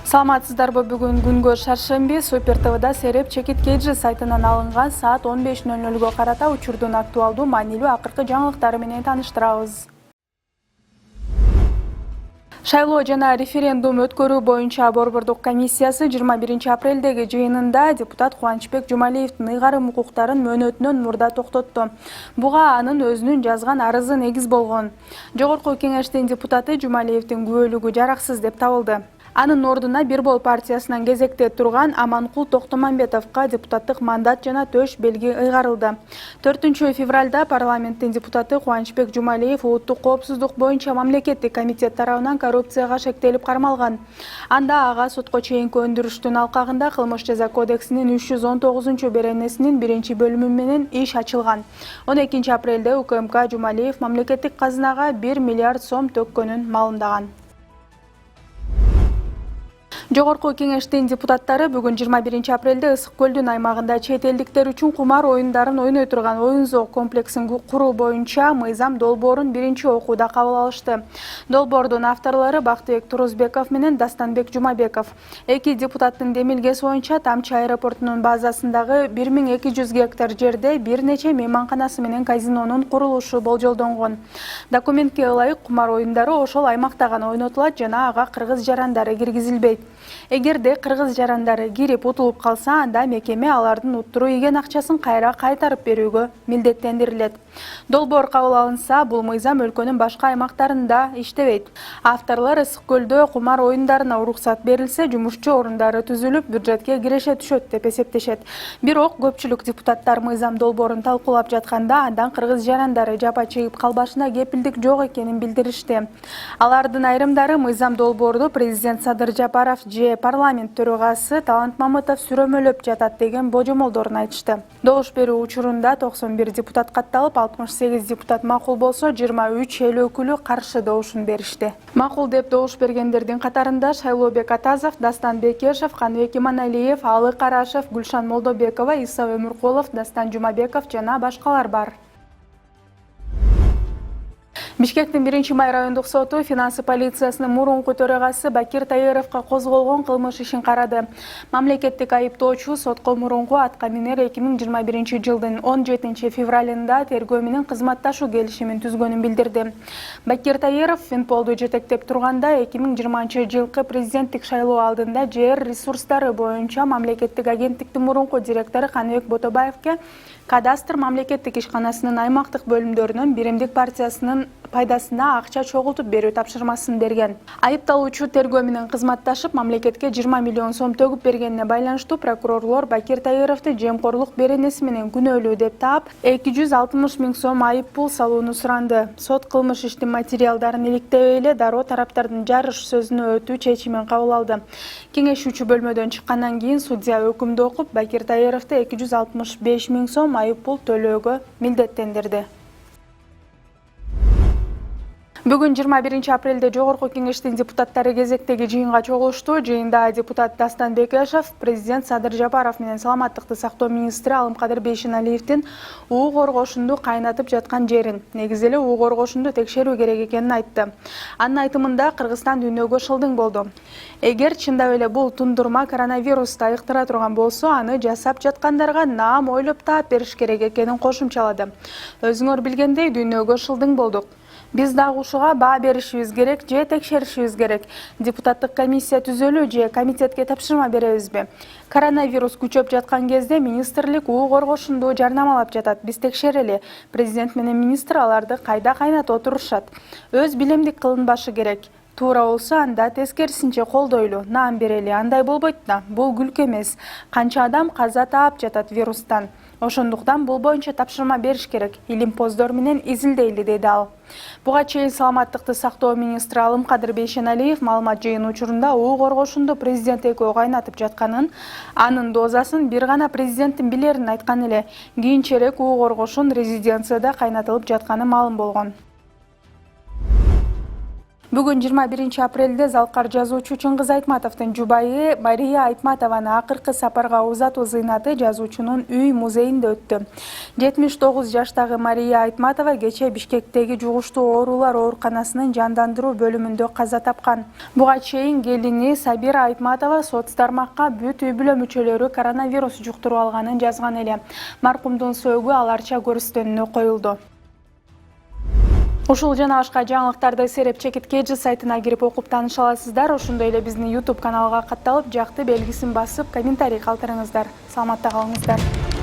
Саламатсыздарбы, бүгүн күнгө шаршемби Супер ТВда Сереп Чекиткейджи сайтынан алынган саат 15:00 карата учурдун актуалдуу маанилүү акыркы жаңылыктары менен тааныштырабыз. Шайлоо жана референдум өткөрүү боюнча Борбордук комиссиясы 21 апрелдеги жыйынында депутат Кубанычбек Жумалиевдин ыйгарым укуктарын мөөнөтүнөн мурда токтотту. Буга анын өзүнүн жазган арызы негиз болгон. Жогорку кеңештин депутаты Жумалиевдин күбөлүгү жараксыз деп табылды. Анын ордуна Бирбол партиясынан кезекте турган Аманкул Токтомамбетовго депутаттык мандат жана төш белги ыйгарылды. 4 февралда парламенттин депутаты Кубанычбек Жумалиев улуттук коопсуздук боюнча мамлекеттик комитет тарабынан коррупцияга шектелип кармалган. Анда ага сотко чейинки өндүрүштүн алкагында Кылмыш жаза кодексинин 319 беренесинин 1-бөлүмү менен иш ачылган. 12 апрелде УКМК Жумалиев мамлекеттик казынага 1 миллиард сом төккөнүн маалымдаган. Жогорку кеңештин депутаттары бүгүн 21 апрелде Ысык көлдүн аймагында чет элдиктер үчүн кумар оюндарын ойной турган оюн-зоок комплексин куруу боюнча мыйзам долбоорун биринчи окууда кабыл алышты. Долбоордун авторлору Бактыбек Турузбеков менен Дастанбек Жумабеков. Эки депутаттын демилгеси боюнча Тамчы аэропортунун базасындагы 1200 гектар жерде бир нече мейманканасы менен казинонун курулушу болжолдонгон. Документке ылайык кумар оюндары ошол аймакта гана ойнотулат жана ага кыргыз жарандары киргизилбейт. Эгерде кыргыз жарандары кирип утулуп калса, анда мекеме алардын уттуруу ийген акчасын кайра кайтарып берүүгө милдеттендирилет. Долбоор кабыл алынса, бул мыйзам өлкөнүн башка аймактарында иштебейт. Авторлор Ысык көлдө кумар оюндарына уруксат берилсе, жумушчу орундары түзүлүп, бюджетке киреше түшөт деп эсептешет. Бирок көпчүлүк депутаттар мыйзам долбоорун талкуулап жатканда, андан кыргыз жарандары жапа чегип калбашына кепилдик жок экенин билдиришти. Алардын айрымдары мыйзам долбоорду президент Садыр Жапаров же парламент төрагасы Талант Мамытов сүрөмөлөп жатат деген божомолдорун айтышты. Добуш берүү учурунда 91 депутат катталып, 68 депутат макул болсо, 23 эл өкүлү каршы добушун беришти. Макул деп добуш бергендердин катарында Шайлообек Атазов, Дастан Бекешев, Каныбек Иманалиев, Алы Карашев, Гүлшан Молдобекова, Иса Өмүркулов, Дастан Жумабеков жана башкалар бар. Бишкектин 1-май райондук соту финансы полициясынын мурунку төрагасы Бакир Таировго козголгон кылмыш ишин карады. Мамлекеттик айыптоочу сотко мурунку атка минер 2021 жылдын 17 февралында тергөө менен кызматташуу келишимин түзгөнүн билдирди. Бакир Таиров Финполду жетектеп турганда 2020 жылкы президенттик шайлоо алдында ЖР ресурстары боюнча мамлекеттик агенттиктин мурунку директору Каныбек Ботобаевге кадастр мамлекеттик ишканасынын аймактык бөлүмдөрүнүн биримдик партиясынын пайдасына акча чогултуп берүү тапшырмасын берген. Айыпталуучу тергөө менен кызматташып, мамлекетке 20 миллион сом төгүп бергенине байланыштуу прокурорлор Бакир Таировду жемкорлук беренеси менен күнөөлүү деп таап, 260 миң сом айып пул салууну суранды. Сот кылмыш иштин материалдарын иликтеп эле дароо тараптардын жарыш сөзүнө өтүү чечимин кабыл алды. Кеңешүүчү бөлмөдөн чыккандан кийин судья өкүмдү окуп, Бакир Таировду 265 миң сом айып пул төлөөгө милдеттендирди. Бүгүн 21 апрелде Жогорку кеңештин депутаттары кезектеги жыйынга чогулушту. Жыйында депутат Дастан Бекешев, президент Садыр Жапаров менен саламаттыкты сактоо министри Алымкадыр Бейшеналиевдин уу коргошунду кайнатып жаткан жерин, негизи эле уу коргошунду текшерүү керек экенин айтты. Анын айтымында Кыргызстан дүйнөгө шылдың болду. Эгер чындап эле бул тундурма коронавирусту айыктыра турган болсо, аны жасап жаткандарга наам ойлоп таап бериш керек экенин кошумчалады. Өзүңөр билгендей, дүйнөгө шылдың болдук. Биз дагы ушуга баа беришибиз керек же текшеришибиз керек. Депутаттык комиссия түзөлүү же комитетке тапшырма беребизби? Коронавирус күчөп жаткан кезде министрлик уу коргошунду жарнамалап жатат. Биз текшерели. Президент менен министр аларды кайда кайнатып отурушат. Өз билемдик кылынбашы керек. Туура болсо, анда тескерисинче колдойлу, наам берели. Андай болбойт да. Бул күлкү эмес. Канча адам каза таап жатат вирустан. Ошондуктан бул боюнча тапшырма бериш керек. Илимпоздор менен изилдейли, деди ал. Буга чейин саламаттыкты сактоо министри Алымкадыр Бейшеналиев маалымат жыйын учурунда уу коргошунду президент экөө кайнатып жатканын, анын дозасын бир гана президенттин билерин айткан эле. Кийинчерээк уу коргошун резиденцияда кайнатылып жатканы маалым болгон. Бүгүн 21 апрелде залкар жазуучу Чыңгыз Айтматовдун жубайы Мария Айтматованы акыркы сапарга узатуу зыйнаты жазуучунун үй музейинде өттү. 79 жаштагы Мария Айтматова кече Бишкектеги жугуштуу оорулар ооруканасынын жандандыруу бөлүмүндө каза тапкан. Буга чейин келини Сабира Айтматова соц тармакка бүт үй бүлө мүчөлөрү коронавирус жуктуруп алганын жазган эле. Маркумдун сөөгү аларча көрүстөнүнө коюлду. Ушул жана башка жаңылыктарды сереп чекит KG сайтына кирип окуп тааныша аласыздар. Ошондой эле биздин YouTube каналга катталып, жакты белгисин басып, комментарий калтырыңыздар. Саламатта калыңыздар.